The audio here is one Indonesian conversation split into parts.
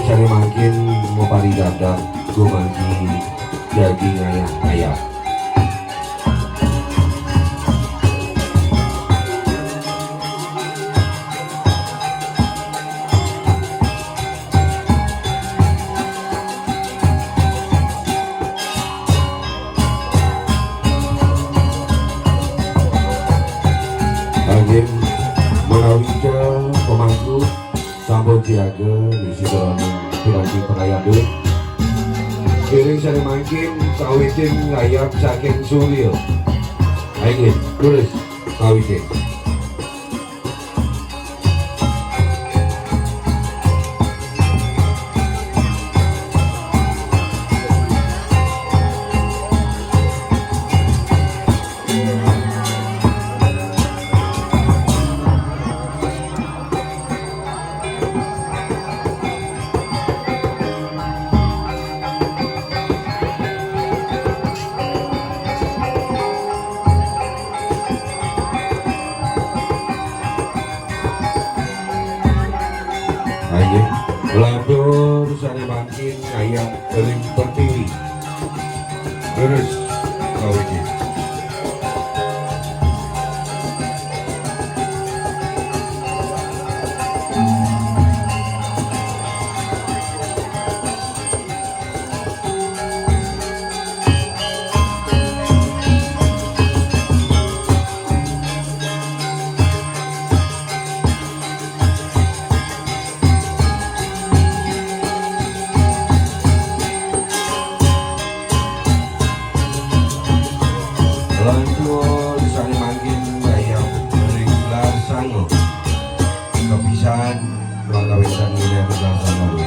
cari makin mau pari dadak gue mangki daging ayam. Angin menawika pemangku sambut siaga di sidoning piranti perayaan kiring sari mangkin sawitin layap saking suryo angin tulis sawitin angin melantur sari mangkin ayam kering pertiwi terus sawitin lantur sari mangkin ayam kering gelar sango kepisahan kawitan ini gelar sango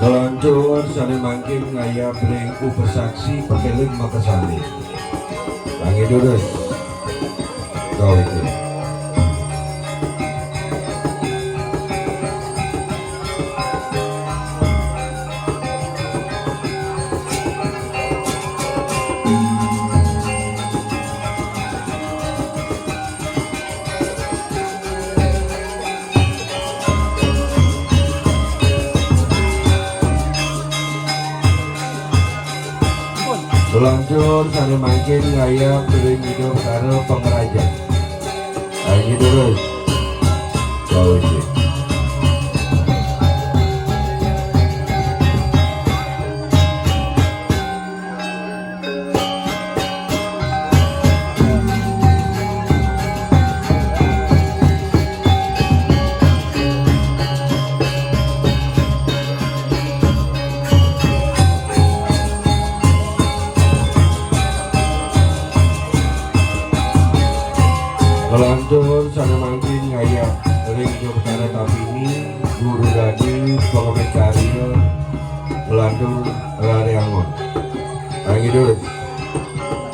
Lantur sari mangkin ngaya berengku bersaksi pekelin makasani tangi durus kau itu lantur sari mangkin ngaya bering hidup karo pengrajin tangi durus kau itu lantur sana mangkin ngaya ring perkara tapi ini guru dadi pengemen karya melantur lari angon tangi dulu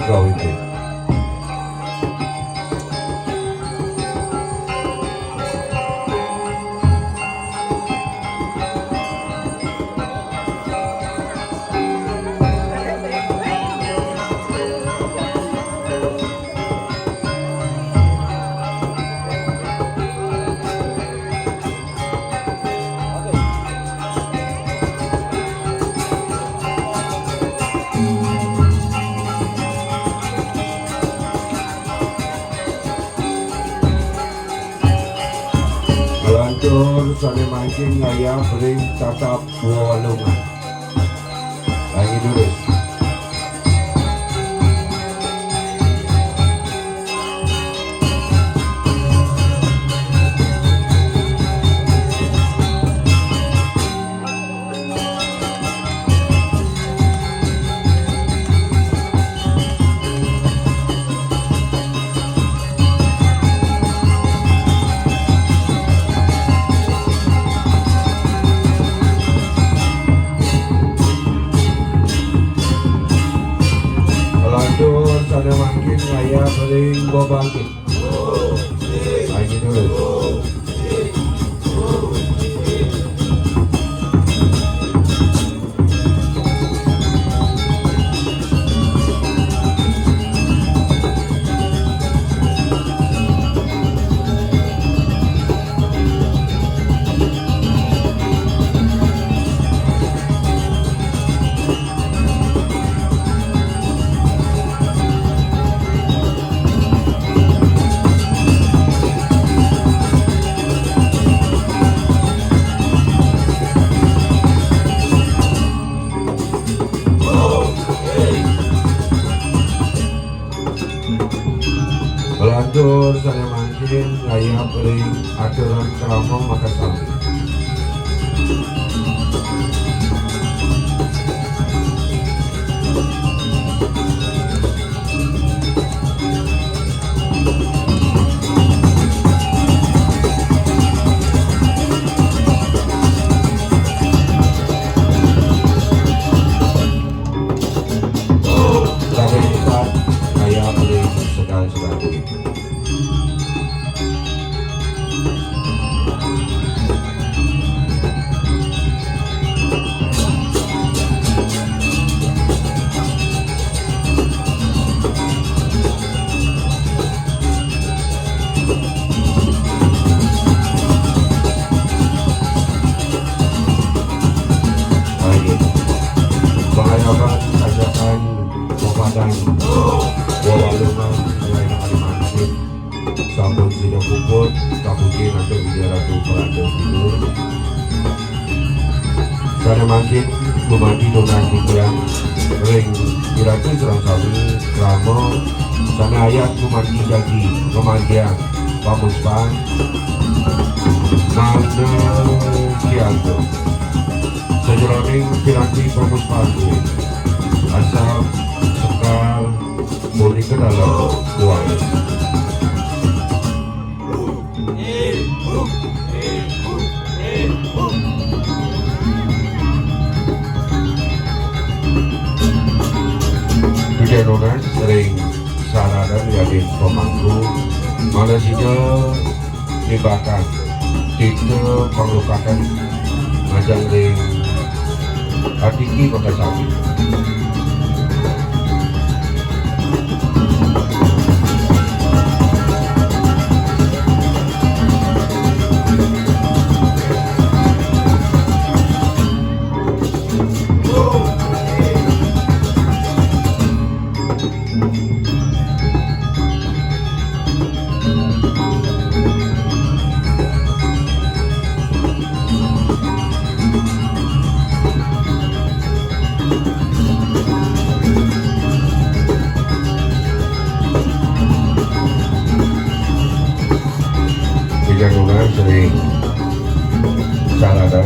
kau itu lantur sari mangkin ngaya bering tatap walungan lagi dulu sana makin ngaya paling bobangkit. Lagi dulu. Melantur sana makin ngaya paling aturan kerama Makassar. Pengayakan ajakan Kopadan Wawalungan mulai Kalimantan sampun sida puput kapuji atau Wijaratu Peranda Timur sana makin memati donasi yang ring Wiratu Serang Sawi Ramo sana ayat memati jagi kematian Pamuspan Mana Kianto sejeroning piranti Pamuspan asal sekal murni ke dalam uang. Kejadian sering saradan yadin pemangku malah sida dibakar tidak pengelupakan ngajang ring Atiki Makassar. Jangan sering saradan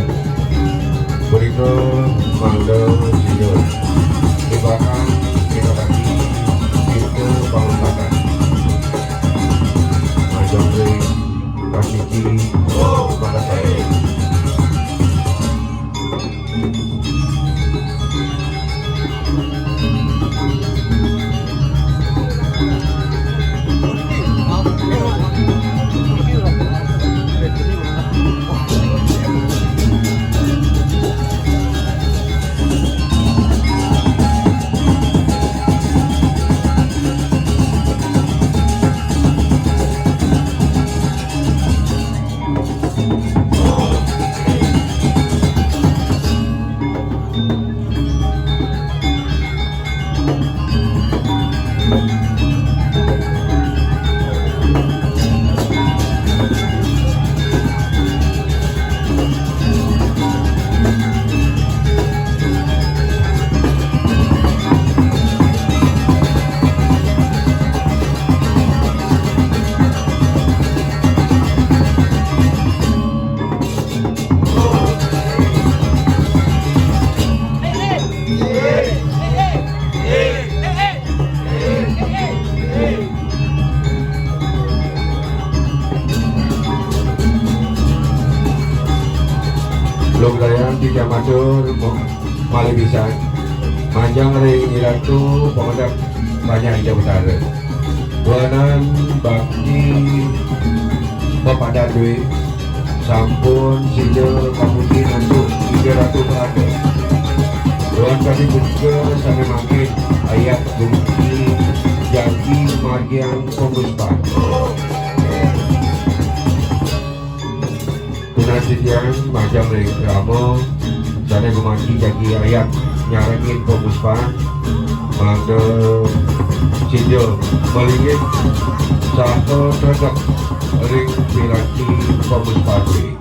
berita mangga sido dibakar kita kaki itu bangun majang ring Pasiki Makassar. Longgayan tiga matur malih bisa manjang ring iratu pemadap banyak Indah Utara. Buanan bakti Bapak Dadwe sampun sila kamuti nantuk 300 ada. Tuan kami buka sana makin ayat bukti jagi magian penguspan. Tunasitian macam rekramo sana gumaki jagi ayat nyarangin penguspan. Maka Cijo melingit satu tergap ring pilaki Komus Padri.